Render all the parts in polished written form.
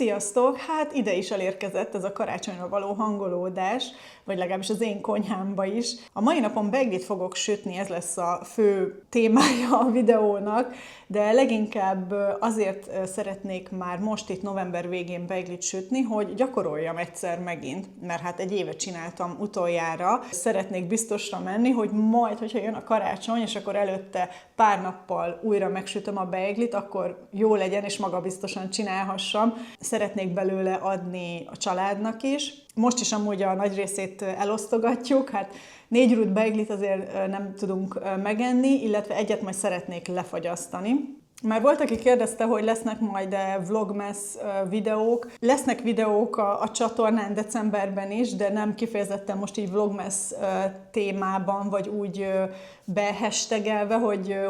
Sziasztok! Hát ide is elérkezett ez a karácsonyra való hangolódás, vagy legalábbis az én konyhámba is. A mai napon beiglit fogok sütni, ez lesz a fő témája a videónak, de leginkább azért szeretnék már most itt november végén beiglit sütni, hogy gyakoroljam egyszer megint, mert hát egy éve csináltam utoljára. Szeretnék biztosra menni, hogy majd, hogyha jön a karácsony, és akkor előtte pár nappal újra megsütöm a beiglit, akkor jó legyen, és magabiztosan csinálhassam. Szeretnék belőle adni a családnak is. Most is amúgy a nagy részét elosztogatjuk, hát 4 rút beiglit azért nem tudunk megenni, illetve egyet majd szeretnék lefagyasztani. Már volt, aki kérdezte, hogy lesznek majd vlogmas videók. Lesznek videók a csatornán decemberben is, de nem kifejezetten most így vlogmas témában, vagy úgy behashtagelve,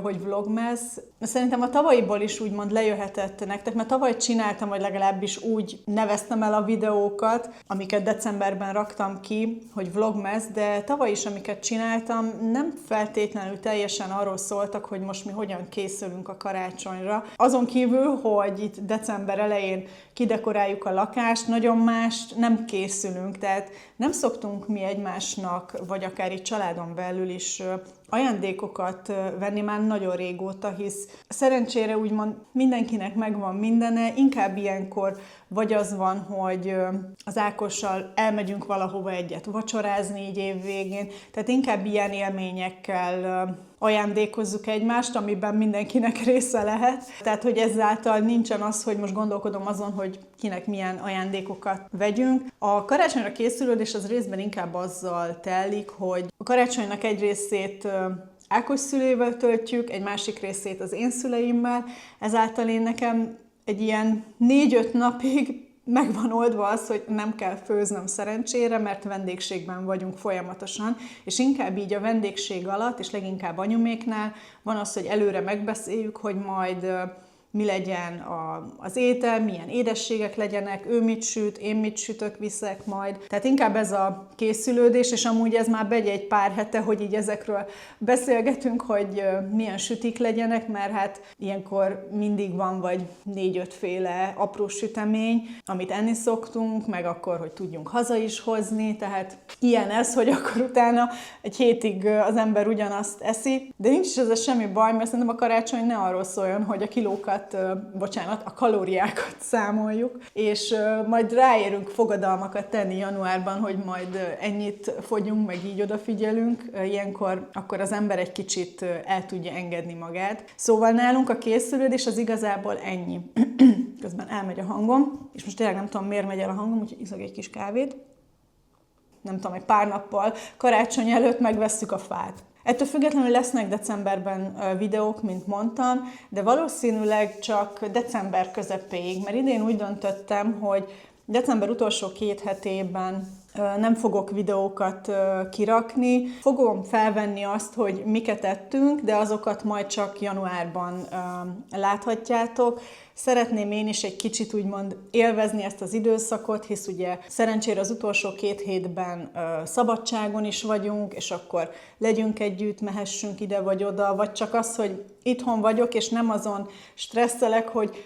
hogy vlogmas. Szerintem a tavalyiból is úgymond lejöhetett nektek, mert tavaly csináltam, vagy legalábbis úgy neveztem el a videókat, amiket decemberben raktam ki, hogy vlogmas, de tavaly is, amiket csináltam, nem feltétlenül teljesen arról szóltak, hogy most mi hogyan készülünk a karácsonyra. Azon kívül, hogy itt december elején kidekoráljuk a lakást, nagyon mást nem készülünk, tehát nem szoktunk mi egymásnak, vagy akár itt családon belül is ajándékokat venni már nagyon régóta, hisz szerencsére úgymond mindenkinek megvan mindene, inkább ilyenkor vagy az van, hogy az Ákossal elmegyünk valahova egyet vacsorázni így évvégén, tehát inkább ilyen élményekkel ajándékozzuk egymást, amiben mindenkinek része lehet. Tehát, hogy ezáltal nincsen az, hogy most gondolkodom azon, hogy kinek milyen ajándékokat vegyünk. A karácsonyra készülődés az részben inkább azzal telik, hogy a karácsonynak egy részét Ákos szüleivel töltjük, egy másik részét az én szüleimmel, ezáltal én nekem egy ilyen 4-5 napig meg van oldva az, hogy nem kell főznöm szerencsére, mert vendégségben vagyunk folyamatosan, és inkább így a vendégség alatt, és leginkább anyuméknál van az, hogy előre megbeszéljük, hogy majd mi legyen az étel, milyen édességek legyenek, ő mit süt, én mit sütök, viszek majd. Tehát inkább ez a készülődés, és amúgy ez már begy egy pár hete, hogy így ezekről beszélgetünk, hogy milyen sütik legyenek, mert hát ilyenkor mindig van vagy 4-5 féle apró sütemény, amit enni szoktunk, meg akkor, hogy tudjunk haza is hozni, tehát ilyen ez, hogy akkor utána egy hétig az ember ugyanazt eszi, de nincs is ezzel semmi baj, mert szerintem a karácsony ne arról szóljon, hogy a kilókat, a kalóriákat számoljuk, és majd ráérünk fogadalmakat tenni januárban, hogy majd ennyit fogyunk, meg így odafigyelünk. Ilyenkor akkor az ember egy kicsit el tudja engedni magát. Szóval nálunk a készülődés az igazából ennyi. Közben elmegy a hangom, és most tényleg nem tudom, miért megy el a hangom, úgyhogy iszok egy kis kávét. Nem tudom, egy pár nappal karácsony előtt megvesszük a fát. Ettől függetlenül lesznek decemberben videók, mint mondtam, de valószínűleg csak december közepéig, mert idén úgy döntöttem, hogy december utolsó 2 hetében nem fogok videókat kirakni. Fogom felvenni azt, hogy miket ettünk, de azokat majd csak januárban láthatjátok. Szeretném én is egy kicsit úgymond élvezni ezt az időszakot, hisz ugye szerencsére az utolsó 2 hétben szabadságon is vagyunk, és akkor legyünk együtt, mehessünk ide vagy oda, vagy csak az, hogy itthon vagyok, és nem azon stresszelek, hogy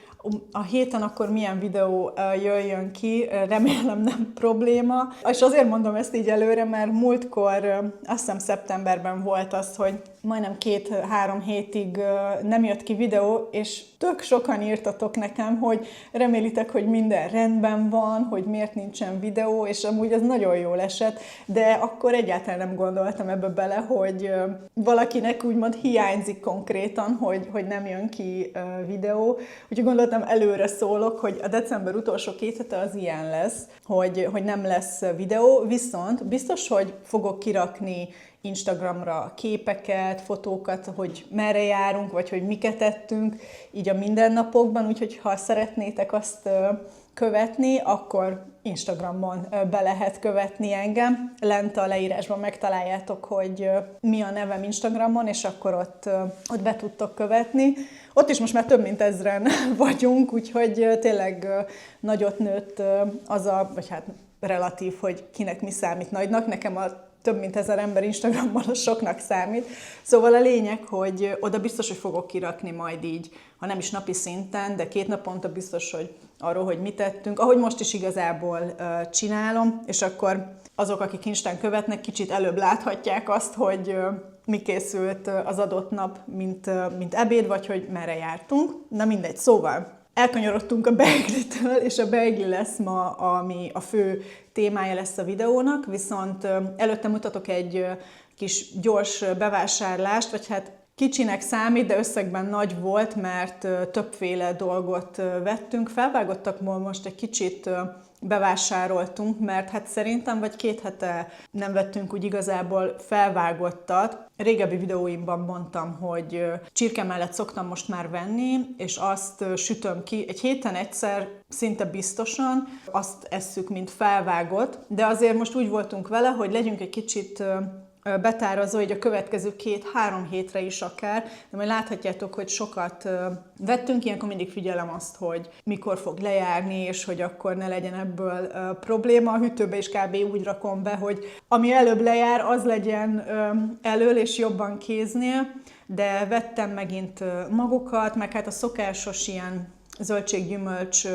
a héten akkor milyen videó jöjjön ki, remélem nem probléma. És azért mondom ezt így előre, mert múltkor, azt hiszem szeptemberben volt az, hogy majdnem 2-3 hétig nem jött ki videó, és tök sokan írtatok nekem, hogy remélitek, hogy minden rendben van, hogy miért nincsen videó, és amúgy ez nagyon jól esett, de akkor egyáltalán nem gondoltam ebbe bele, hogy valakinek úgymond hiányzik konkrétan, hogy nem jön ki videó. Úgyhogy gondoltam, előre szólok, hogy a december utolsó 2 hete az ilyen lesz, hogy nem lesz videó, viszont biztos, hogy fogok kirakni Instagramra képeket, fotókat, hogy merre járunk, vagy hogy miket tettünk, így a mindennapokban, úgyhogy ha szeretnétek azt követni, akkor Instagramon be lehet követni engem. Lent a leírásban megtaláljátok, hogy mi a nevem Instagramon, és akkor ott be tudtok követni. Ott is most már több mint 1000-en vagyunk, úgyhogy tényleg nagyot nőtt vagy hát relatív, hogy kinek mi számít nagynak. Nekem a több mint 1000 ember Instagramon a soknak számít. Szóval a lényeg, hogy oda biztos, hogy fogok kirakni majd így, ha nem is napi szinten, de 2 naponta biztos, hogy arról, hogy mit tettünk, ahogy most is igazából csinálom, és akkor azok, akik Instán követnek, kicsit előbb láthatják azt, hogy mi készült az adott nap, mint ebéd, vagy hogy merre jártunk. Na mindegy, szóval elkanyarodtunk a beiglitől, és a beigli lesz ma, ami a fő témája lesz a videónak, viszont előtte mutatok egy kis gyors bevásárlást, vagy hát kicsinek számít, de összegben nagy volt, mert többféle dolgot vettünk. Felvágottak most egy kicsit bevásároltunk, mert hát szerintem vagy 2 hete nem vettünk úgy igazából felvágottat. Régebbi videóimban mondtam, hogy csirke mellett szoktam most már venni, és azt sütöm ki egy héten egyszer, szinte biztosan, azt esszük, mint felvágott, de azért most úgy voltunk vele, hogy legyünk egy kicsit betárazó, hogy a következő 2-3 hétre is akár, de majd láthatjátok, hogy sokat vettünk, ilyenkor mindig figyelem azt, hogy mikor fog lejárni, és hogy akkor ne legyen ebből probléma. A hűtőbe is kb. Úgy rakom be, hogy ami előbb lejár, az legyen elől és jobban kéznél, de vettem megint magokat, meg hát a szokásos ilyen zöldséggyümölcs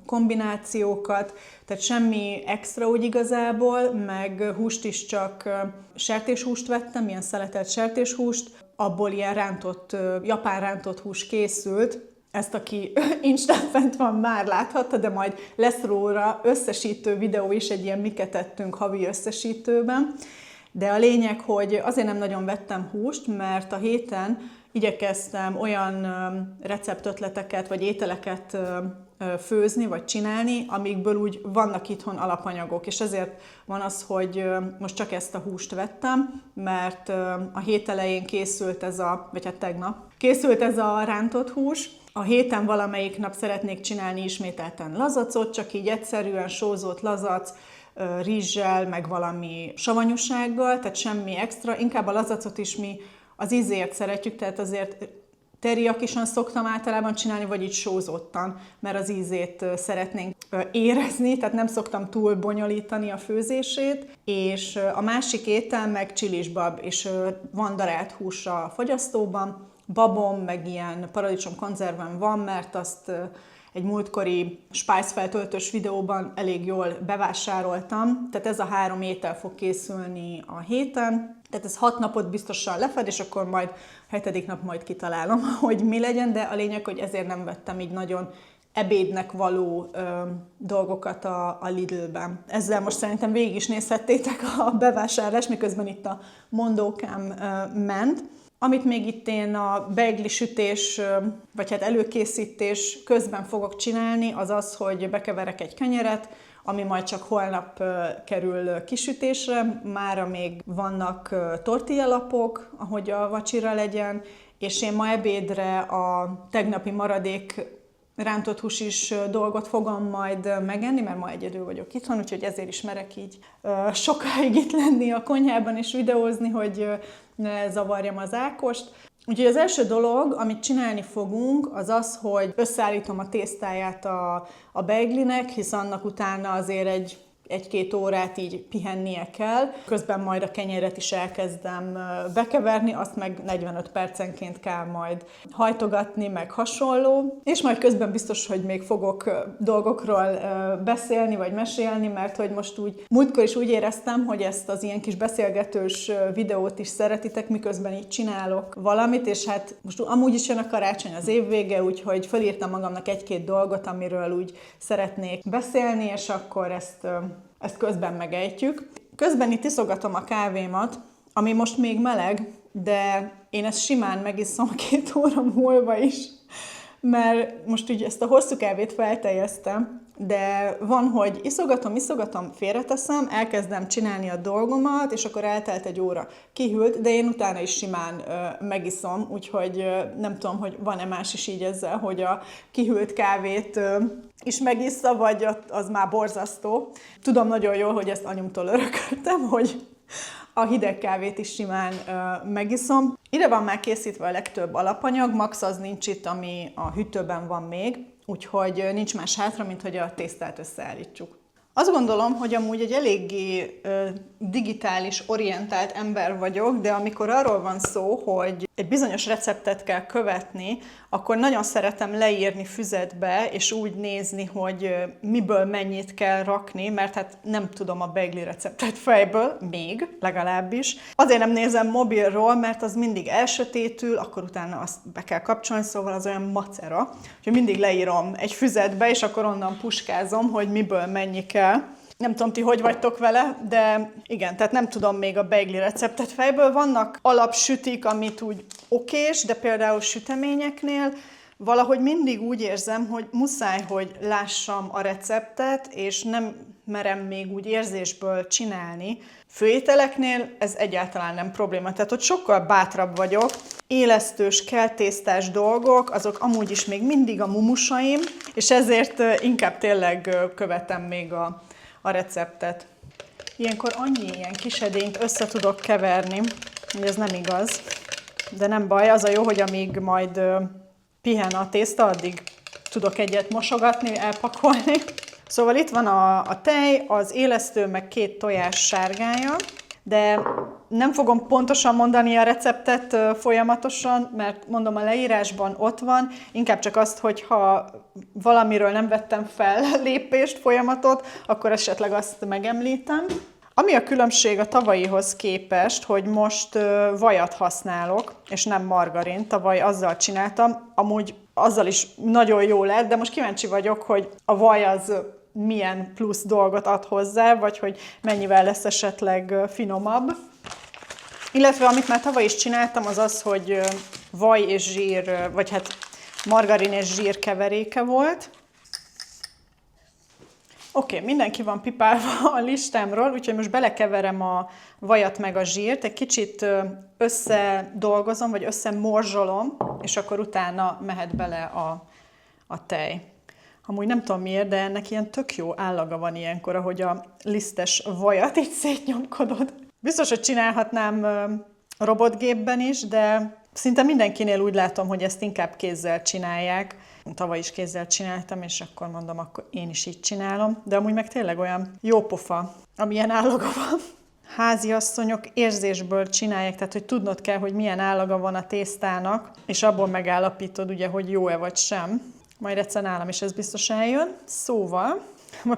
kombinációkat, tehát semmi extra úgy igazából, meg húst is csak sertéshúst vettem, ilyen szeletelt sertéshúst, abból ilyen rántott, japán rántott hús készült. Ezt, aki Instán fent van, már láthatta, de majd lesz róla összesítő videó is, egy ilyen miket tettünk havi összesítőben. De a lényeg, hogy azért nem nagyon vettem húst, mert a héten igyekeztem olyan receptötleteket vagy ételeket főzni vagy csinálni, amikből úgy vannak itthon alapanyagok, és ezért van az, hogy most csak ezt a húst vettem, mert a hét elején készült vagy hát tegnap készült ez a rántott hús. A héten valamelyik nap szeretnék csinálni ismételten lazacot, csak így egyszerűen sózott lazac, rizssel, meg valami savanyúsággal, tehát semmi extra. Inkább a lazacot is mi az ízért szeretjük, tehát azért teriyakisan szoktam általában csinálni, vagy így sózottan, mert az ízét szeretnénk érezni, tehát nem szoktam túl bonyolítani a főzését, és a másik étel meg csilisbab, és van darált hús a fogyasztóban, babom, meg ilyen paradicsom konzervem van, mert azt egy múltkori spájzfeltöltős videóban elég jól bevásároltam, tehát ez a 3 étel fog készülni a héten, tehát ez 6 napot biztosan lefed, és akkor majd a 7. nap majd kitalálom, hogy mi legyen, de a lényeg, hogy ezért nem vettem így nagyon ebédnek való dolgokat a Lidl-ben. Ezzel most szerintem végig is nézhettétek a bevásárlást, miközben itt a mondókám ment. Amit még itt én a beigli sütés, vagy hát előkészítés közben fogok csinálni, az az, hogy bekeverek egy kenyeret, ami majd csak holnap kerül kisütésre. Mára még vannak tortillalapok, ahogy a vacsira legyen, és én ma ebédre a tegnapi maradék rántott húsis dolgot fogom majd megenni, mert ma egyedül vagyok itthon, úgyhogy ezért is merek így sokáig itt lenni a konyhában és videózni, hogy ne zavarjam az Ákost. Úgyhogy az első dolog, amit csinálni fogunk, az az, hogy összeállítom a tésztáját a beiglinek, hisz annak utána azért egy-két órát így pihennie kell. Közben majd a kenyeret is elkezdem bekeverni, azt meg 45 percenként kell majd hajtogatni, meg hasonló. És majd közben biztos, hogy még fogok dolgokról beszélni, vagy mesélni, mert hogy most úgy, múltkor is úgy éreztem, hogy ezt az ilyen kis beszélgetős videót is szeretitek, miközben így csinálok valamit, és hát most amúgy is jön a karácsony, az évvége, úgyhogy felírtam magamnak egy-két dolgot, amiről úgy szeretnék beszélni, és akkor ezt közben megejtjük. Közben itt iszogatom a kávémat, ami most még meleg, de én ezt simán megiszom 2 óra múlva is, mert most ugye ezt a hosszú kávét felteljeztem, de van, hogy iszogatom, félreteszem, elkezdem csinálni a dolgomat, és akkor eltelt 1 óra, kihűlt, de én utána is simán megiszom, úgyhogy nem tudom, hogy van-e más is így ezzel, hogy a kihűlt kávét is megissza, vagy az már borzasztó. Tudom nagyon jól, hogy ezt anyumtól örököltem, hogy a hideg kávét is simán megiszom. Ide van már készítve a legtöbb alapanyag, max az nincs itt, ami a hűtőben van még, úgyhogy nincs más hátra, mint hogy a tésztát összeállítsuk. Azt gondolom, hogy amúgy egy eléggé digitális, orientált ember vagyok, de amikor arról van szó, hogy egy bizonyos receptet kell követni, akkor nagyon szeretem leírni füzetbe, és úgy nézni, hogy miből mennyit kell rakni, mert hát nem tudom a beigli receptet fejből, még legalábbis. Azért nem nézem mobilról, mert az mindig elsötétül, akkor utána azt be kell kapcsolni, szóval az olyan macera. Úgyhogy mindig leírom egy füzetbe, és akkor onnan puskázom, hogy miből mennyi kell. Nem tudom, ti hogy vagytok vele, de igen, tehát nem tudom még a beigli receptet fejből. Vannak alapsütik, amit úgy okés, de például süteményeknél valahogy mindig úgy érzem, hogy muszáj, hogy lássam a receptet, és nem merem még úgy érzésből csinálni. Főételeknél ez egyáltalán nem probléma, tehát ott sokkal bátrabb vagyok. Élesztős, keltésztás dolgok, azok amúgy is még mindig a mumusaim, és ezért inkább tényleg követem még a receptet. Ilyenkor annyi ilyen kis edényt össze tudok keverni, hogy ez nem igaz. De nem baj, az a jó, hogy amíg majd pihen a tészta, addig tudok egyet mosogatni, elpakolni. Szóval itt van a tej, az élesztő, meg 2 tojás sárgája, de nem fogom pontosan mondani a receptet folyamatosan, mert mondom, a leírásban ott van, inkább csak azt, hogy ha valamiről nem vettem fel lépést, folyamatot, akkor esetleg azt megemlítem. Ami a különbség a tavalyihoz képest, hogy most vajat használok, és nem margarint, tavaly azzal csináltam, amúgy azzal is nagyon jó lett, de most kíváncsi vagyok, hogy a vaj az milyen plusz dolgot ad hozzá, vagy hogy mennyivel lesz esetleg finomabb. Illetve amit már tavaly is csináltam, az az, hogy vaj és zsír, vagy hát margarin és zsír keveréke volt. Oké, mindenki van pipálva a listámról, úgyhogy most belekeverem a vajat meg a zsírt, egy kicsit összedolgozom, vagy összemorzsolom, és akkor utána mehet bele a tej. Amúgy nem tudom miért, de ennek ilyen tök jó állaga van ilyenkor, ahogy a lisztes vajat így szétnyomkodod. Biztos, hogy csinálhatnám robotgépben is, de szinte mindenkinél úgy látom, hogy ezt inkább kézzel csinálják. Tavaly is kézzel csináltam, és akkor mondom, akkor én is így csinálom. De amúgy meg tényleg olyan jó pofa, amilyen állaga van. Háziasszonyok érzésből csinálják, tehát hogy tudnod kell, hogy milyen állaga van a tésztának, és abból megállapítod, ugye, hogy jó-e vagy sem. Majd egyszer nálam is ez biztos eljön. Szóval,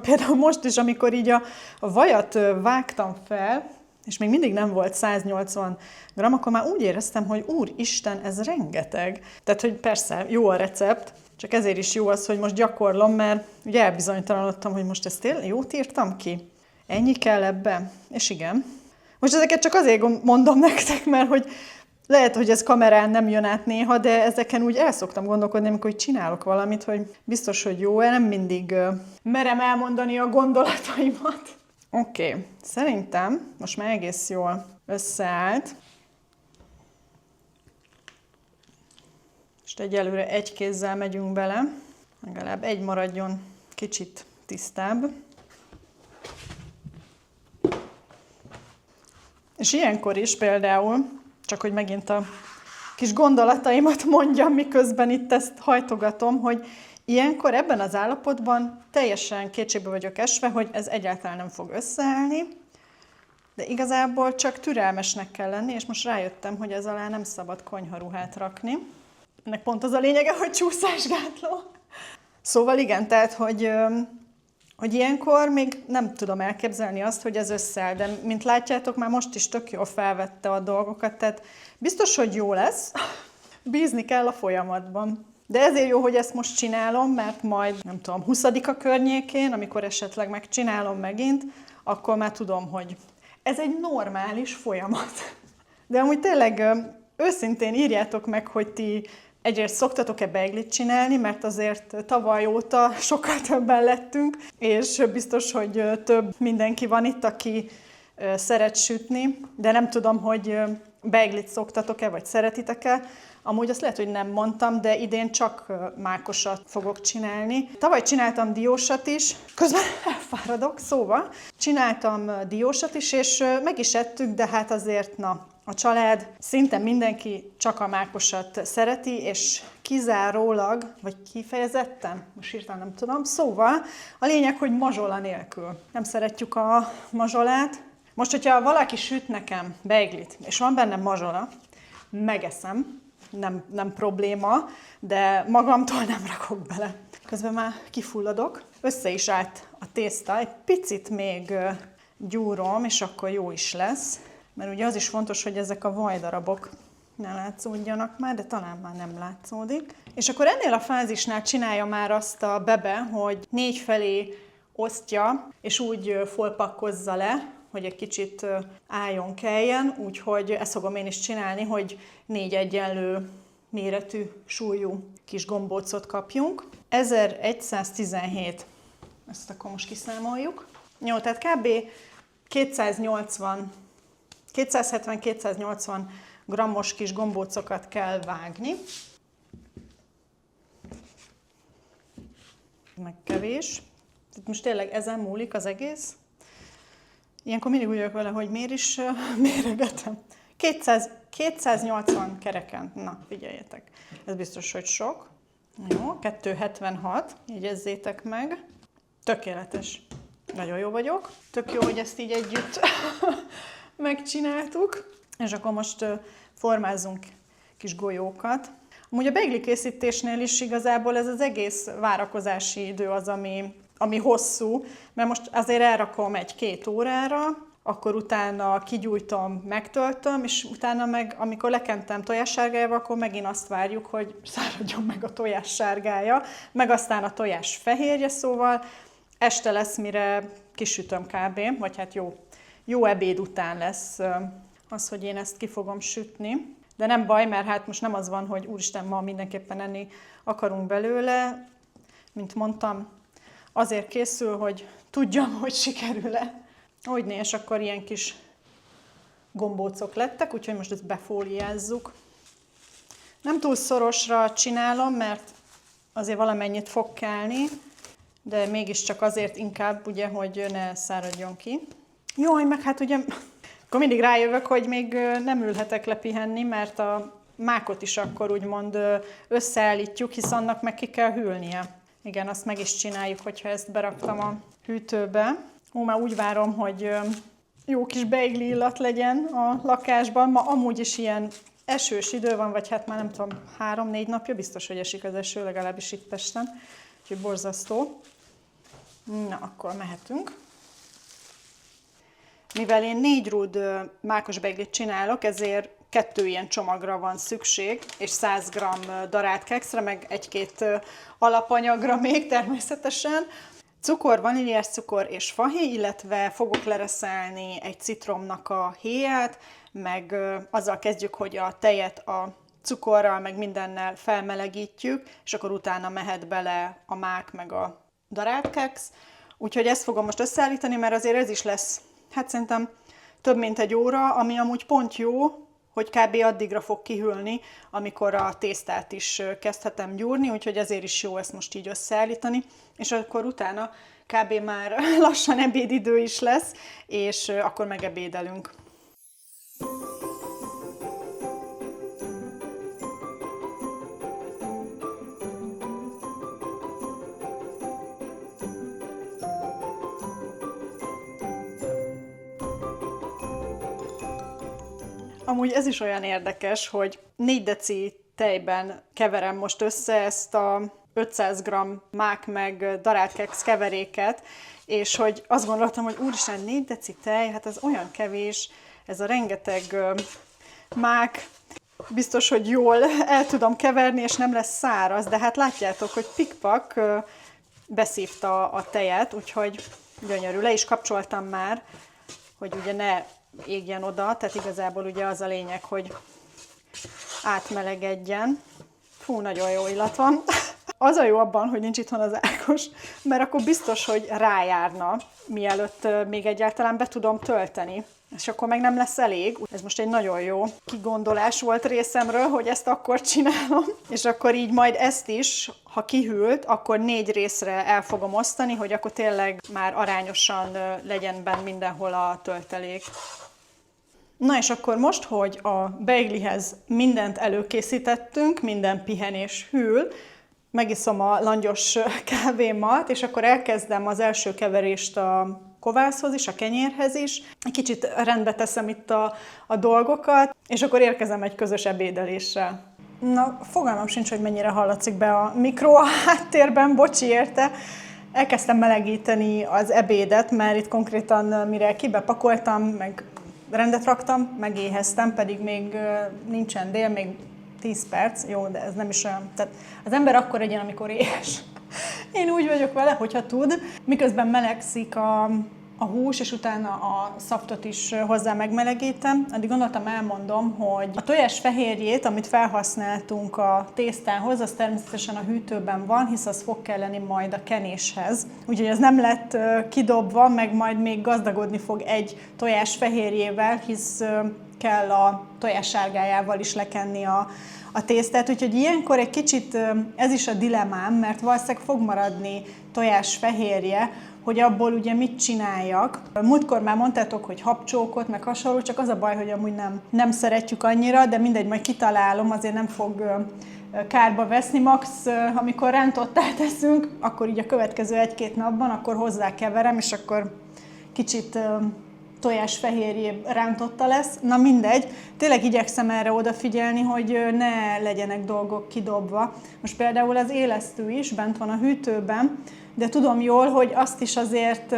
például most is, amikor így a vajat vágtam fel, és még mindig nem volt 180 g, akkor már úgy éreztem, hogy úristen, ez rengeteg. Tehát, hogy persze, jó a recept, csak ezért is jó az, hogy most gyakorlom, mert ugye elbizonytalanodtam, hogy most ezt tényleg jót írtam ki? Ennyi kell ebbe? És igen. Most ezeket csak azért mondom nektek, mert hogy lehet, hogy ez kamerán nem jön át néha, de ezeken úgy el szoktam gondolkodni, amikor csinálok valamit, hogy biztos, hogy jó-e, nem mindig merem elmondani a gondolataimat. Oké, szerintem most már egész jól összeállt. Most egyelőre egy kézzel megyünk bele, legalább egy maradjon kicsit tisztább. És ilyenkor is például, csak hogy megint a kis gondolataimat mondjam, miközben itt ezt hajtogatom, hogy ilyenkor ebben az állapotban teljesen kétségbe vagyok esve, hogy ez egyáltalán nem fog összeállni, de igazából csak türelmesnek kell lenni, és most rájöttem, hogy ez alá nem szabad konyharuhát rakni. Ennek pont az a lényege, hogy csúszásgátló. Szóval igen, tehát, hogy ilyenkor még nem tudom elképzelni azt, hogy ez összeáll, de mint látjátok, már most is tök jól felvette a dolgokat, tehát biztos, hogy jó lesz, bízni kell a folyamatban. De ezért jó, hogy ezt most csinálom, mert majd, nem tudom, 20-a környékén, amikor esetleg megcsinálom megint, akkor már tudom, hogy ez egy normális folyamat. De amúgy tényleg őszintén írjátok meg, hogy ti egyrészt szoktatok-e beiglit csinálni, mert azért tavaly óta sokkal többen lettünk, és biztos, hogy több mindenki van itt, aki szeret sütni, de nem tudom, hogy beiglit szoktatok-e, vagy szeretitek-e. Amúgy azt lehet, hogy nem mondtam, de idén csak mákosat fogok csinálni. Tavaly csináltam diósat is, közben elfáradok, szóval csináltam diósat is, és meg is ettük, de hát azért, a család, szinte mindenki csak a mákosat szereti, és kizárólag, vagy kifejezetten, most hirtelen nem tudom, szóval a lényeg, hogy mazsola nélkül. Nem szeretjük a mazsolát. Most, hogyha valaki süt nekem beiglit, és van benne mazsola, megeszem, nem probléma, de magamtól nem rakok bele. Közben már kifulladok. Össze is állt a tészta, egy picit még gyúrom, és akkor jó is lesz. Mert ugye az is fontos, hogy ezek a vajdarabok ne látszódjanak már, de talán már nem látszódik. És akkor ennél a fázisnál csinálja már azt a Bebe, hogy 4 felé osztja, és úgy folpakkozza le, hogy egy kicsit álljon, keljen, úgyhogy ezt fogom én is csinálni, hogy 4 egyenlő méretű, súlyú kis gombócot kapjunk. 1117, ezt akkor most kiszámoljuk. Jó, tehát kb. 270-280 grammos kis gombócokat kell vágni. Meg kevés. Tehát most tényleg ezen múlik az egész. Ilyenkor mindig úgy vagyok vele, hogy miért is méregetem. 280 kereken. Na, figyeljetek. Ez biztos, hogy sok. Jó, 276. Jegyezzétek meg. Tökéletes. Nagyon jó vagyok. Tök jó, hogy ezt így együtt megcsináltuk. És akkor most formázzunk kis golyókat. Amúgy a beigli készítésnél is igazából ez az egész várakozási idő az, ami hosszú, mert most azért elrakom 1-2 órára, akkor utána kigyújtom, megtöltöm, és utána meg, amikor lekentem tojássárgájával, akkor megint azt várjuk, hogy száradjon meg a tojássárgája, meg aztán a tojás fehérje, szóval este lesz, mire kisütöm kb., vagy hát jó ebéd után lesz az, hogy én ezt ki fogom sütni. De nem baj, mert hát most nem az van, hogy úristen, ma mindenképpen enni akarunk belőle. Mint mondtam, azért készül, hogy tudjam, hogy sikerül-e. Hogyne, és akkor ilyen kis gombócok lettek, úgyhogy most ezt befóliázzuk. Nem túl szorosra csinálom, mert azért valamennyit fog kelni, de mégiscsak azért inkább, ugye, hogy ne száradjon ki. Jaj, meg hát ugye, akkor mindig rájövök, hogy még nem ülhetek le pihenni, mert a mákot is akkor úgymond összeállítjuk, hisz annak meg ki kell hűlnie. Igen, azt meg is csináljuk, hogyha ezt beraktam a hűtőbe. Már úgy várom, hogy jó kis beigli illat legyen a lakásban. Ma amúgy is ilyen esős idő van, vagy hát már nem tudom, 3-4 napja, biztos, hogy esik az eső, legalábbis itt Pesten. Úgyhogy borzasztó. Na, akkor mehetünk. Mivel én 4 rúd mákos beiglit csinálok, ezért 2 ilyen csomagra van szükség, és 100 g darált kekszre, meg 1-2 alapanyagra még természetesen. Cukor, vaníliás cukor és fahéj, illetve fogok lereszelni egy citromnak a héját, meg azzal kezdjük, hogy a tejet a cukorral, meg mindennel felmelegítjük, és akkor utána mehet bele a mák, meg a darált keksz. Úgyhogy ezt fogom most összeállítani, mert azért ez is lesz, hát szerintem több mint 1 óra, ami amúgy pont jó, hogy kb. Addigra fog kihűlni, amikor a tésztát is kezdhetem gyúrni, úgyhogy ezért is jó ezt most így összeállítani, és akkor utána kb. Már lassan ebédidő is lesz, és akkor megebédelünk. Amúgy ez is olyan érdekes, hogy 4 deci tejben keverem most össze ezt a 500 g mák meg darált keksz keveréket, és hogy azt gondoltam, hogy úristen, 4 deci tej, hát ez olyan kevés, ez a rengeteg mák, biztos, hogy jól el tudom keverni, és nem lesz száraz, de hát látjátok, hogy pikpak beszívta a tejet, úgyhogy gyönyörű. Le is kapcsoltam már, hogy ugye ne égjen oda, tehát igazából ugye az a lényeg, hogy átmelegedjen. Fú, nagyon jó illat van. Az a jó abban, hogy nincs itthon az Ákos, mert akkor biztos, hogy rájárna, mielőtt még egyáltalán be tudom tölteni. És akkor meg nem lesz elég. Ez most egy nagyon jó kigondolás volt részemről, hogy ezt akkor csinálom. És akkor így majd ezt is, ha kihűlt, akkor 4 részre el fogom osztani, hogy akkor tényleg már arányosan legyen benne mindenhol a töltelék. Na és akkor most, hogy a beiglihez mindent előkészítettünk, minden pihenés hűl, megiszom a langyos kávémat, és akkor elkezdem az első keverést a kovászhoz is, a kenyérhez is. Egy kicsit rendbe teszem itt a dolgokat, és akkor érkezem egy közös ebédelésre. Na, fogalmam sincs, hogy mennyire hallatszik be a mikro a háttérben, bocsi érte. Elkezdtem melegíteni az ebédet, mert itt konkrétan mire kibepakoltam, meg rendet raktam, megéheztem, pedig még nincsen dél, még 10 perc, jó, de ez nem is olyan. Tehát az ember akkor egyen, amikor éhes. Én úgy vagyok vele, hogyha tud. Miközben melegszik a hús, és utána a szaftot is hozzá megmelegítem. Addig gondoltam, elmondom, hogy a tojás fehérjét, amit felhasználtunk a tésztához, az természetesen a hűtőben van, hisz az fog kelleni majd a kenéshez. Úgyhogy ez nem lett kidobva, meg majd még gazdagodni fog egy tojás fehérjével, hisz kell a tojás sárgájával is lekenni a tésztát. Úgyhogy ilyenkor egy kicsit ez is a dilemmám, mert valószínűleg fog maradni tojás fehérje, hogy abból ugye mit csináljak. Múltkor már mondtátok, hogy habcsókot, meg hasonló, csak az a baj, hogy amúgy nem szeretjük annyira, de mindegy, majd kitalálom, azért nem fog kárba veszni. Max, amikor rántottát teszünk, akkor így a következő 1-2 napban, akkor hozzákeverem, és akkor kicsit tojásfehérjé rántotta lesz. Na mindegy, tényleg igyekszem erre odafigyelni, hogy ne legyenek dolgok kidobva. Most például az élesztő is bent van a hűtőben, de tudom jól, hogy azt is azért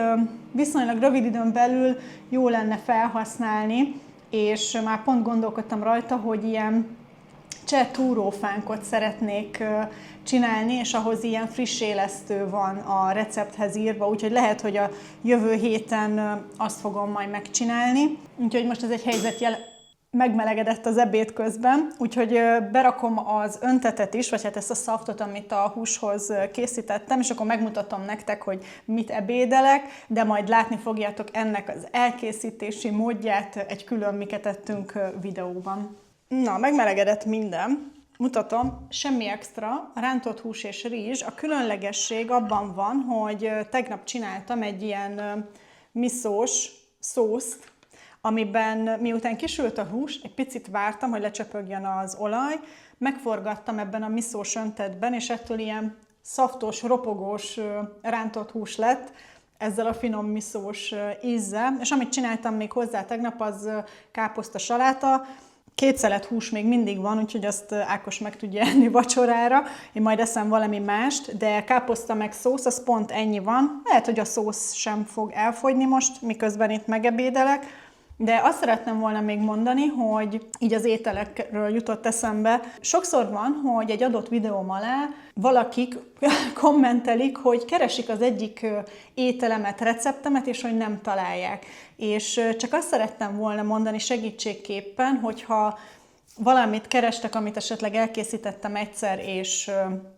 viszonylag rövid időn belül jó lenne felhasználni, és már pont gondolkodtam rajta, hogy ilyen cseh túrófánkot szeretnék csinálni, és ahhoz ilyen friss élesztő van a recepthez írva, úgyhogy lehet, hogy a jövő héten azt fogom majd megcsinálni. Úgyhogy most ez egy helyzet megmelegedett az ebéd közben, úgyhogy berakom az öntetet is, vagy hát ezt a szaftot, amit a húshoz készítettem, és akkor megmutatom nektek, hogy mit ebédelek, de majd látni fogjátok ennek az elkészítési módját egy külön miket ettünk videóban. Na, megmelegedett minden. Mutatom, semmi extra, rántott hús és rizs. A különlegesség abban van, hogy tegnap csináltam egy ilyen miszós szószt, amiben miután kisült a hús, egy picit vártam, hogy lecsöpögjön az olaj, megforgattam ebben a miszós öntetben, és ettől ilyen szaftos, ropogós rántott hús lett, ezzel a finom miszós ízzel. És amit csináltam még hozzá tegnap, az káposzta saláta. 2 szelet hús még mindig van, úgyhogy azt Ákos meg tudja enni vacsorára. Én majd eszem valami mást, de káposzta meg szósz, az pont ennyi van. Lehet, hogy a szósz sem fog elfogyni most, miközben itt megebédelek. De azt szeretném volna még mondani, hogy így az ételekről jutott eszembe. Sokszor van, hogy egy adott videóm alá valakik kommentelik, hogy keresik az egyik ételemet, receptemet, és hogy nem találják. És csak azt szerettem volna mondani segítségképpen, hogyha valamit kerestek, amit esetleg elkészítettem egyszer, és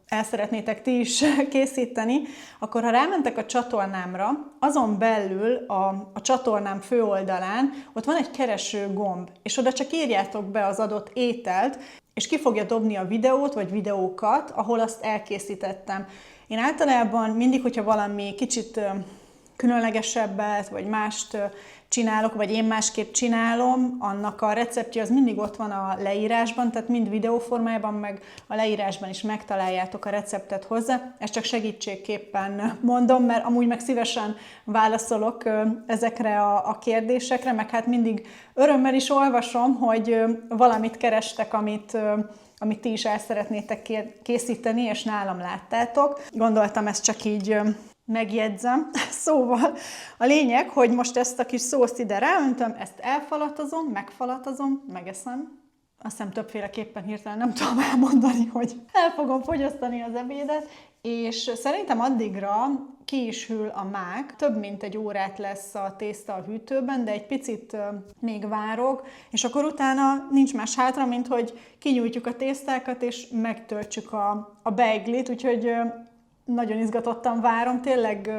el szeretnétek ti is készíteni, akkor ha rámentek a csatornámra, azon belül a csatornám főoldalán ott van egy kereső gomb, és oda csak írjátok be az adott ételt, és ki fogja dobni a videót vagy videókat, ahol azt elkészítettem. Én általában mindig, hogyha valami kicsit különlegesebbet, vagy mást csinálok, vagy én másképp csinálom, annak a receptje az mindig ott van a leírásban, tehát mind videóformájában, meg a leírásban is megtaláljátok a receptet hozzá. Ezt csak segítségképpen mondom, mert amúgy meg szívesen válaszolok ezekre a kérdésekre, meg hát mindig örömmel is olvasom, hogy valamit kerestek, amit ti is el szeretnétek készíteni, és nálam láttátok. Gondoltam, ezt csak így megjegyzem. Szóval a lényeg, hogy most ezt a kis szószt ide ráöntöm, ezt elfalatozom, megfalatozom, megeszem. Azt hiszem többféleképpen hirtelen nem tudom elmondani, hogy el fogom fogyasztani az ebédet, és szerintem addigra ki is hűl a mák. Több mint 1 órát lesz a tészta a hűtőben, de egy picit még várok, és akkor utána nincs más hátra, mint hogy kinyújtjuk a tésztákat, és megtöltsük a beiglit, úgyhogy nagyon izgatottan várom, tényleg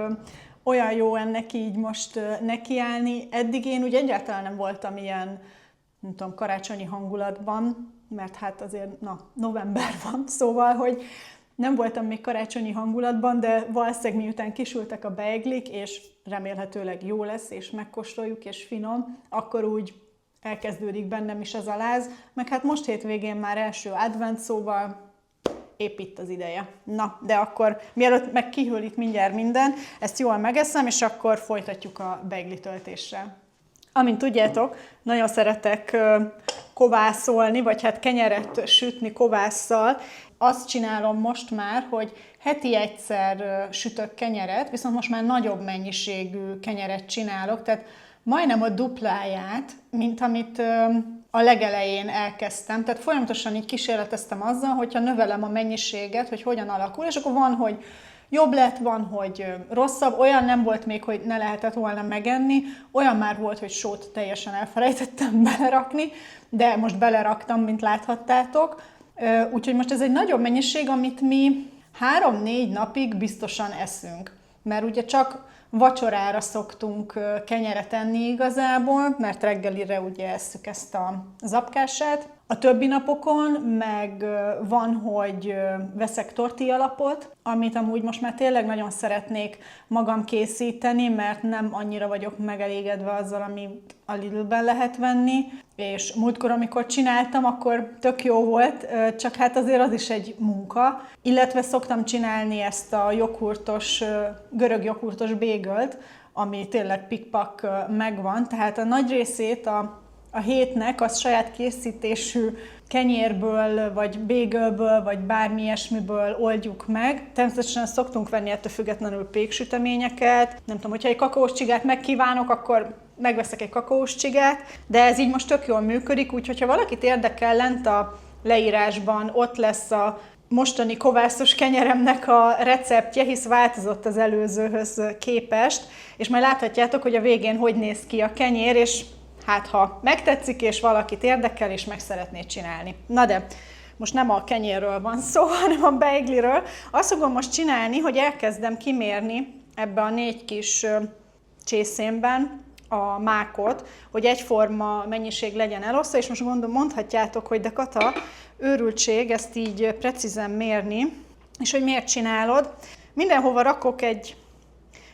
olyan jó ennek így most nekiállni. Eddig én úgy egyáltalán nem voltam ilyen, nem tudom, karácsonyi hangulatban, mert hát azért, november van, szóval, hogy nem voltam még karácsonyi hangulatban, de valószínűleg miután kisültek a beiglik, és remélhetőleg jó lesz, és megkóstoljuk, és finom, akkor úgy elkezdődik bennem is ez a láz. Meg hát most hétvégén már első advent, szóval épp itt az ideje. Na, de akkor mielőtt meg kihűl itt mindjárt minden, ezt jól megeszem, és akkor folytatjuk a beigli töltéssel. Amint tudjátok, nagyon szeretek kovászolni, vagy hát kenyeret sütni kovásszal. Azt csinálom most már, hogy heti egyszer sütök kenyeret, viszont most már nagyobb mennyiségű kenyeret csinálok, tehát majdnem a dupláját, mint amit a legelején elkezdtem. Tehát folyamatosan így kísérleteztem azzal, hogyha növelem a mennyiséget, hogy hogyan alakul, és akkor van, hogy jobb lett, van, hogy rosszabb, olyan nem volt még, hogy ne lehetett volna megenni, olyan már volt, hogy sót teljesen elfelejtettem belerakni, de most beleraktam, mint láthattátok. Úgyhogy most ez egy nagyobb mennyiség, amit mi 3-4 napig biztosan eszünk. Mert ugye csak vacsorára szoktunk kenyeret enni igazából, mert reggelire ugye esszük ezt a zapkását. A többi napokon meg van, hogy veszek tortillalapot, amit amúgy most már tényleg nagyon szeretnék magam készíteni, mert nem annyira vagyok megelégedve azzal, amit a Lidlben lehet venni. És múltkor, amikor csináltam, akkor tök jó volt, csak hát azért az is egy munka. Illetve szoktam csinálni ezt a joghurtos, görög joghurtos bégölt, ami tényleg pikpak megvan, tehát a nagy részét a hétnek az saját készítésű kenyérből, vagy bégölből, vagy bármi ilyesmiből oldjuk meg. Természetesen szoktunk venni ettől függetlenül péksüteményeket. Nem tudom, hogyha egy kakaós csigát megkívánok, akkor megveszek egy kakaós csigát, de ez így most tök jól működik, úgyhogy ha valakit érdekel, lent a leírásban ott lesz a mostani kovászos kenyeremnek a receptje, hisz változott az előzőhöz képest, és majd láthatjátok, hogy a végén hogy néz ki a kenyér, és hát ha megtetszik, és valakit érdekel, és meg szeretné csinálni. Na de, most nem a kenyérről van szó, hanem a beigliről. Azt fogom most csinálni, hogy elkezdem kimérni ebbe a 4 kis csészémben a mákot, hogy egyforma mennyiség legyen elosztva, és most gondolom, mondhatjátok, hogy de Kata, őrültség ezt így precízen mérni, és hogy miért csinálod. Mindenhova rakok egy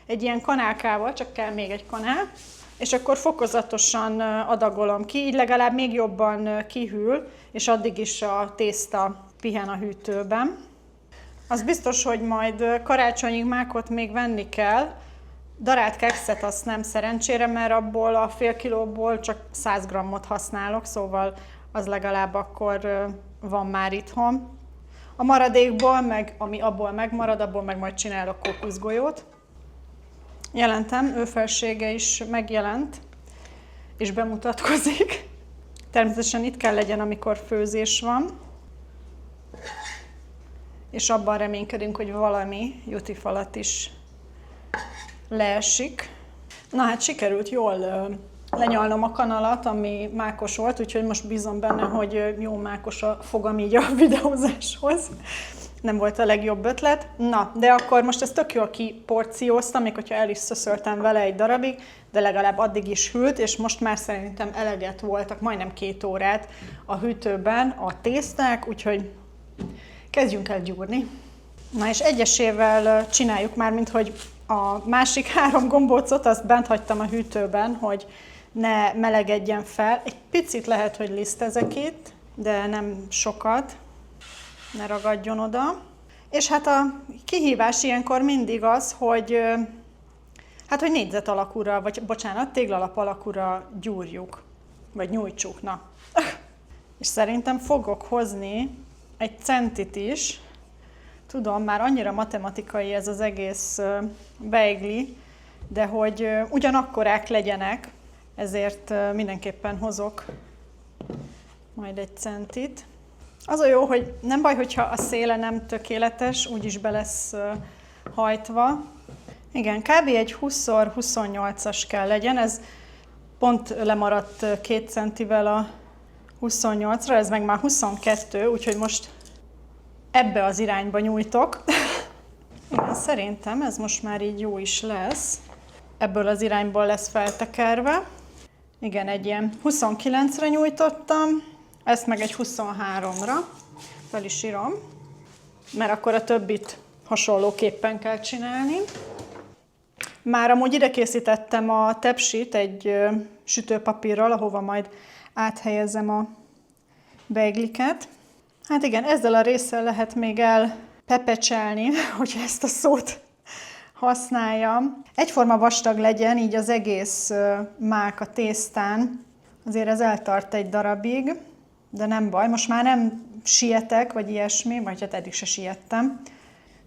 ilyen kanálkával, csak kell még egy kanál, és akkor fokozatosan adagolom ki, így legalább még jobban kihűl, és addig is a tészta pihen a hűtőben. Az biztos, hogy majd karácsonyig mákot még venni kell, darált kekszet azt nem szerencsére, mert abból a fél kilóból csak 100 grammot használok, szóval az legalább akkor van már itthon. A maradékból, meg ami abból megmarad, abból meg majd csinálok kókuszgolyót. Jelentem, ő felsége is megjelent, és bemutatkozik. Természetesen itt kell legyen, amikor főzés van. És abban reménykedünk, hogy valami jutifalat is leesik. Na hát sikerült jól lenyalnom a kanalat, ami mákos volt, úgyhogy most bízom benne, hogy jó mákos a fogam így a videózáshoz. Nem volt a legjobb ötlet. Na, de akkor most ezt tök jól kiporcióztam, még hogyha el is szöszöltem vele egy darabig, de legalább addig is hűlt, és most már szerintem eleget voltak, majdnem 2 órát a hűtőben a tészták, úgyhogy kezdjünk el gyúrni. Na és egyesével csináljuk már, mint hogy a másik 3 gombócot, azt bent hagytam a hűtőben, hogy ne melegedjen fel. Egy picit lehet, hogy lisztezek itt, de nem sokat. Ne ragadjon oda. És hát a kihívás ilyenkor mindig az, hogy hogy négyzet alakúra, vagy bocsánat, téglalap alakúra gyúrjuk, vagy nyújtsuk, na. És szerintem fogok hozni egy centit is. Tudom, már annyira matematikai ez az egész beigli, de hogy ugyanakkorák legyenek, ezért mindenképpen hozok majd egy centit. Az a jó, hogy nem baj, hogyha a széle nem tökéletes, úgyis be lesz hajtva. Igen, kb. Egy 20x28-as kell legyen, ez pont lemaradt 2 centivel a 28-ra, ez meg már 22, úgyhogy most ebbe az irányba nyújtok. Igen, szerintem ez most már így jó is lesz. Ebből az irányból lesz feltekerve. Igen, egy ilyen 29-re nyújtottam, ezt meg egy 23-ra. Fel is írom, mert akkor a többit hasonlóképpen kell csinálni. Már amúgy ide készítettem a tepsit egy sütőpapírral, ahova majd áthelyezem a beigliket. Hát igen, ezzel a résszel lehet még elpepecselni, hogyha ezt a szót használjam. Egyforma vastag legyen, így az egész mák a tésztán. Azért ez eltart egy darabig, de nem baj. Most már nem sietek, vagy ilyesmi, vagy hát eddig se siettem.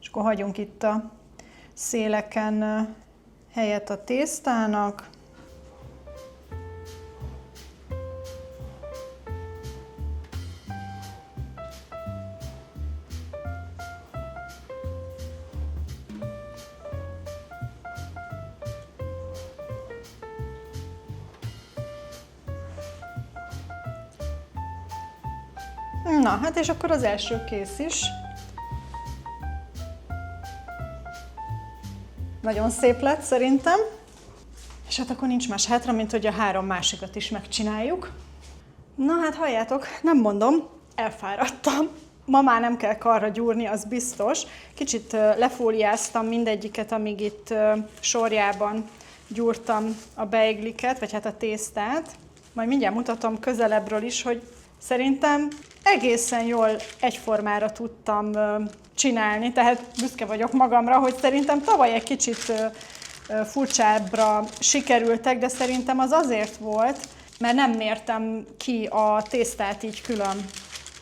És akkor hagyunk itt a széleken helyet a tésztának. Na, hát és akkor az első kész is. Nagyon szép lett szerintem. És hát akkor nincs más hátra, mint hogy a 3 másikat is megcsináljuk. Na hát halljátok, nem mondom, elfáradtam. Ma már nem kell karra gyúrni, az biztos. Kicsit lefóliáztam mindegyiket, amíg itt sorjában gyúrtam a beigliket, vagy hát a tésztát. Majd mindjárt mutatom közelebbről is, hogy szerintem egészen jól egyformára tudtam csinálni, tehát büszke vagyok magamra, hogy szerintem tavaly egy kicsit furcsábbra sikerültek, de szerintem az azért volt, mert nem mértem ki a tésztát így külön.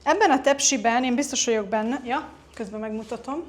Ebben a tepsiben én biztos vagyok benne, ja, közben megmutatom.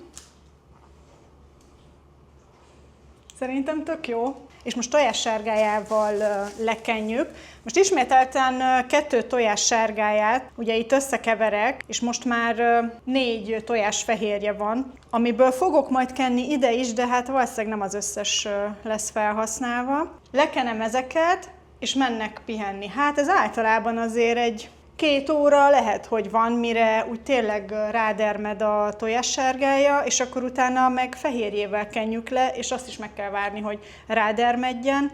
Szerintem tök jó. És most tojássárgájával lekenjük. Most ismételten 2 tojássárgáját, ugye itt összekeverek, és most már 4 tojásfehérje van, amiből fogok majd kenni ide is, de hát valószínűleg nem az összes lesz felhasználva. Lekenem ezeket, és mennek pihenni. Hát ez általában azért 2 óra lehet, hogy van, mire úgy tényleg rádermed a tojássárgája, és akkor utána meg fehérjével kenjük le, és azt is meg kell várni, hogy rádermedjen.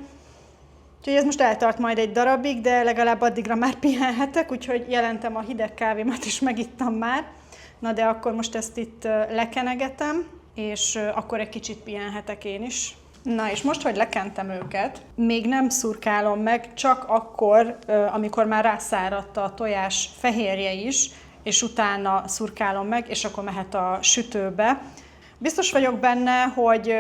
Úgyhogy ez most eltart majd egy darabig, de legalább addigra már pihenhetek, úgyhogy jelentem a hideg kávémat is megittam már. Na de akkor most ezt itt lekenegetem, és akkor egy kicsit pihenhetek én is. Na és most, hogy lekentem őket, még nem szurkálom meg, csak akkor, amikor már rászáradt a tojás fehérje is, és utána szurkálom meg, és akkor mehet a sütőbe. Biztos vagyok benne, hogy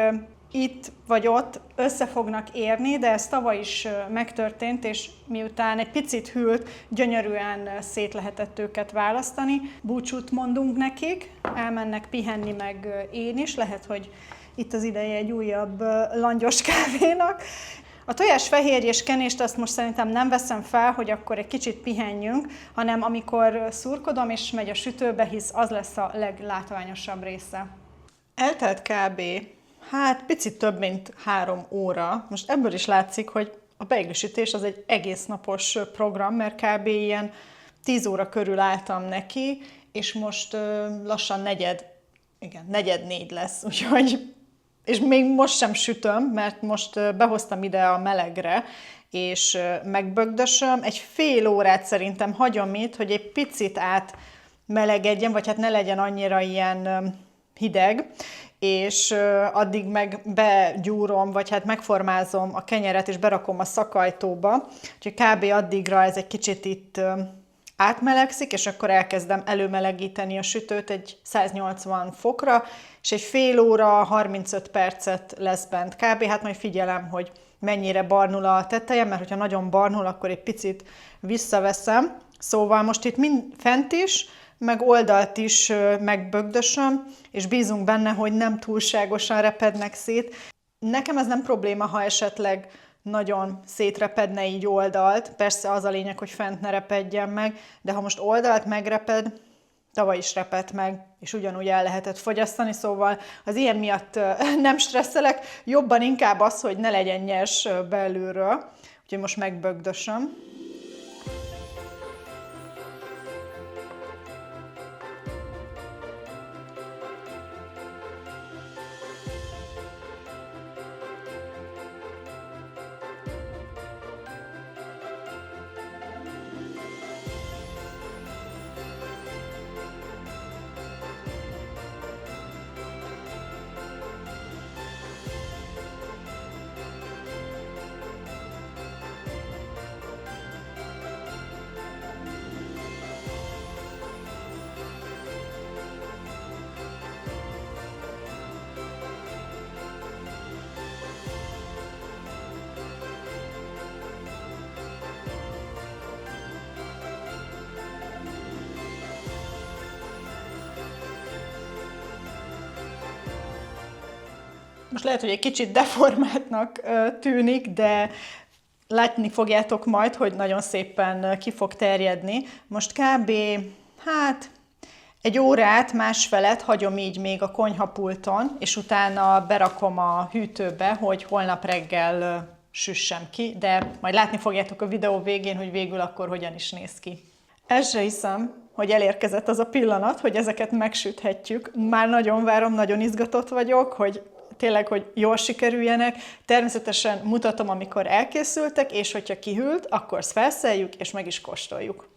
itt vagy ott össze fognak érni, de ez tavaly is megtörtént, és miután egy picit hűlt, gyönyörűen szét lehetett őket választani. Búcsút mondunk nekik, elmennek pihenni, meg én is, lehet, hogy itt az ideje egy újabb langyos kávénak. A tojásfehérjés kenést azt most szerintem nem veszem fel, hogy akkor egy kicsit pihenjünk, hanem amikor szurkodom és megy a sütőbe, hisz az lesz a leglátványosabb része. Eltelt kb. Hát picit több mint 3 óra. Most ebből is látszik, hogy a beiglisütés az egy egész napos program, mert kb. Ilyen 10 óra körül álltam neki, és most lassan 3:45 lesz, úgyhogy és még most sem sütöm, mert most behoztam ide a melegre, és megbögdösöm. Egy fél órát szerintem hagyom itt, hogy egy picit átmelegedjen, vagy hát ne legyen annyira ilyen hideg, és addig meg begyúrom, vagy hát megformázom a kenyeret, és berakom a szakajtóba. Úgyhogy kb. Addigra ez egy kicsit itt átmelegszik, és akkor elkezdem előmelegíteni a sütőt egy 180 fokra, és egy fél óra, 35 percet lesz bent kb. Hát majd figyelem, hogy mennyire barnul a teteje, mert hogyha nagyon barnul, akkor egy picit visszaveszem. Szóval most itt fent is, meg oldalt is megbögdösöm, és bízunk benne, hogy nem túlságosan repednek szét. Nekem ez nem probléma, ha esetleg nagyon szétrepedne így oldalt. Persze az a lényeg, hogy fent ne repedjen meg, de ha most oldalt megreped, tavaly is repett meg, és ugyanúgy el lehetett fogyasztani, szóval az ilyen miatt nem stresszelek, jobban inkább az, hogy ne legyen nyers belülről. Úgyhogy most megbögdösöm. Most lehet, hogy egy kicsit deformáltnak tűnik, de látni fogjátok majd, hogy nagyon szépen ki fog terjedni. Most kb. Egy órát, másfelet hagyom így még a konyhapulton, és utána berakom a hűtőbe, hogy holnap reggel süssem ki, de majd látni fogjátok a videó végén, hogy végül akkor hogyan is néz ki. El se hiszem, hogy elérkezett az a pillanat, hogy ezeket megsüthetjük. Már nagyon várom, nagyon izgatott vagyok, hogy tényleg, hogy jól sikerüljenek. Természetesen mutatom, amikor elkészültek, és hogyha kihűlt, akkor ezt felszeljük, és meg is kóstoljuk.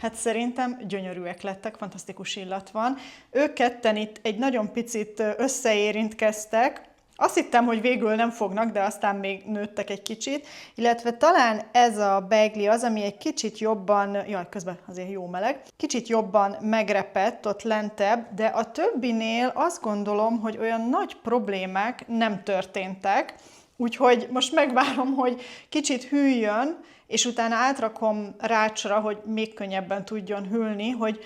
Hát szerintem gyönyörűek lettek, fantasztikus illat van. Ők ketten itt egy nagyon picit összeérintkeztek. Azt hittem, hogy végül nem fognak, de aztán még nőttek egy kicsit. Illetve talán ez a beigli az, ami egy kicsit jobban, közben azért jó meleg, kicsit jobban megrepett ott lentebb, de a többinél azt gondolom, hogy olyan nagy problémák nem történtek. Úgyhogy most megvárom, hogy kicsit hűljön, és utána átrakom rácsra, hogy még könnyebben tudjon hűlni, hogy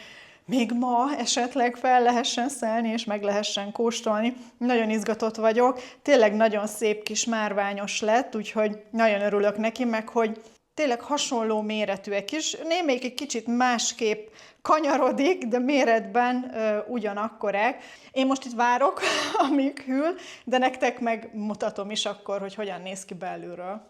még ma esetleg fel lehessen szelni, és meg lehessen kóstolni. Nagyon izgatott vagyok, tényleg nagyon szép kis márványos lett, úgyhogy nagyon örülök neki, meg hogy tényleg hasonló méretűek is, némelyik egy kicsit másképp kanyarodik, de méretben ugyanakkorák. Én most itt várok, amíg hűl, de nektek megmutatom is akkor, hogy hogyan néz ki belülről.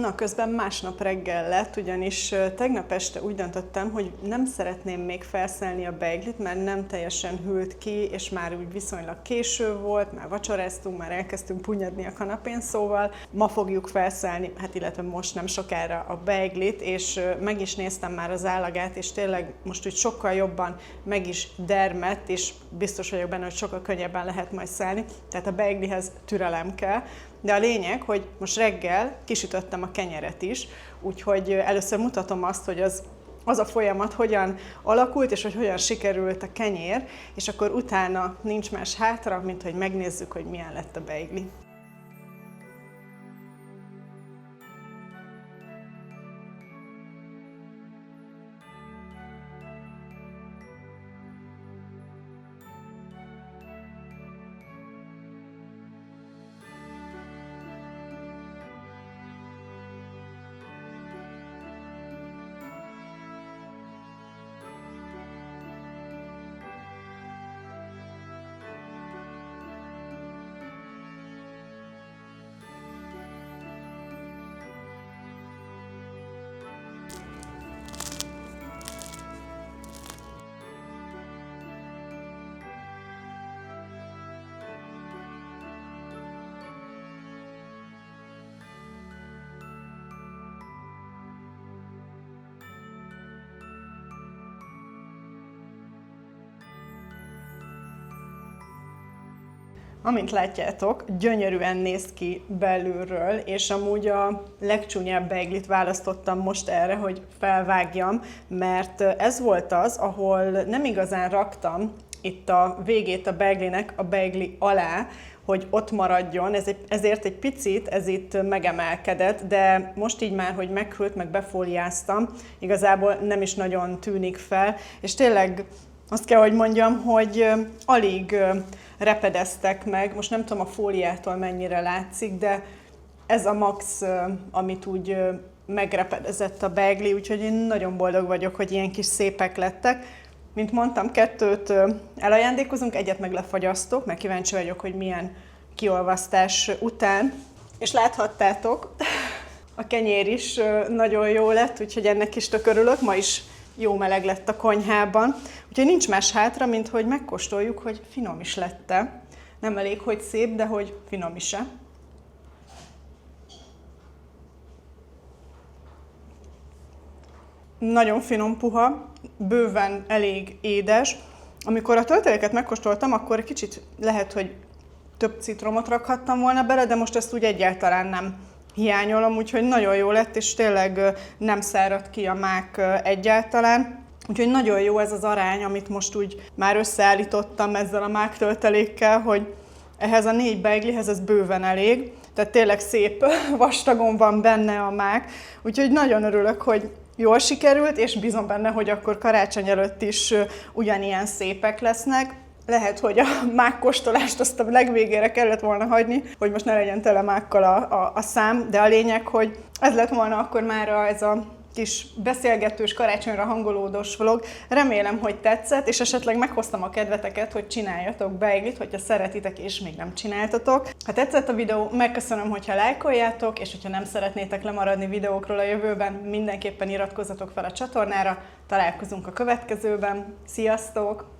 Na, közben másnap reggel lett, ugyanis tegnap este úgy döntöttem, hogy nem szeretném még felszelni a beiglit, mert nem teljesen hűlt ki, és már úgy viszonylag késő volt, már vacsoráztunk, már elkezdtünk punyadni a kanapén, szóval ma fogjuk felszelni, hát illetve most nem sokára a beiglit, és meg is néztem már az állagát, és tényleg most úgy sokkal jobban meg is dermedt, és biztos vagyok benne, hogy sokkal könnyebben lehet majd szelni, tehát a beiglihez türelem kell. De a lényeg, hogy most reggel kisütöttem a kenyeret is, úgyhogy először mutatom azt, hogy az a folyamat hogyan alakult, és hogy hogyan sikerült a kenyér, és akkor utána nincs más hátra, mint hogy megnézzük, hogy milyen lett a beigli. Amint látjátok, gyönyörűen néz ki belülről, és amúgy a legcsúnyább beiglit választottam most erre, hogy felvágjam, mert ez volt az, ahol nem igazán raktam itt a végét a beiglinek a beigli alá, hogy ott maradjon, ezért egy picit ez itt megemelkedett, de most így már, hogy meghűlt, meg befóliáztam, igazából nem is nagyon tűnik fel, és tényleg azt kell, hogy mondjam, hogy alig repedeztek meg, most nem tudom a fóliától mennyire látszik, de ez a max, amit úgy megrepedezett a beigli, úgyhogy én nagyon boldog vagyok, hogy ilyen kis szépek lettek. Mint mondtam, 2 elajándékozunk, 1 meg lefagyasztok, mert kíváncsi vagyok, hogy milyen kiolvasztás után. És láthattátok, a kenyér is nagyon jó lett, úgyhogy ennek is tök örülök, ma is jó meleg lett a konyhában. Úgyhogy nincs más hátra, mint hogy megkóstoljuk, hogy finom is lett-e. Nem elég, hogy szép, de hogy finom is-e. Nagyon finom, puha, bőven elég édes. Amikor a tölteléket megkóstoltam, akkor kicsit lehet, hogy több citromot rakhattam volna bele, de most ezt úgy egyáltalán nem hiányolom, úgyhogy nagyon jó lett, és tényleg nem száradt ki a mák egyáltalán. Úgyhogy nagyon jó ez az arány, amit most úgy már összeállítottam ezzel a mák töltelékkel, hogy Ehhez a 4 beiglihez ez bőven elég, tehát tényleg szép vastagon van benne a mák, úgyhogy nagyon örülök, hogy jól sikerült, és bízom benne, hogy akkor karácsony előtt is ugyanilyen szépek lesznek. Lehet, hogy a mákkóstolást azt a legvégére kellett volna hagyni, hogy most ne legyen tele mákkal a szám, de a lényeg, hogy ez lett volna akkor már ez a kis beszélgetős, karácsonyra hangolódós vlog. Remélem, hogy tetszett, és esetleg meghoztam a kedveteket, hogy csináljatok beiglit, hogyha szeretitek és még nem csináltatok. Ha tetszett a videó, megköszönöm, hogyha lájkoljátok, és hogyha nem szeretnétek lemaradni videókról a jövőben, mindenképpen iratkozzatok fel a csatornára. Találkozunk a következőben. Sziasztok!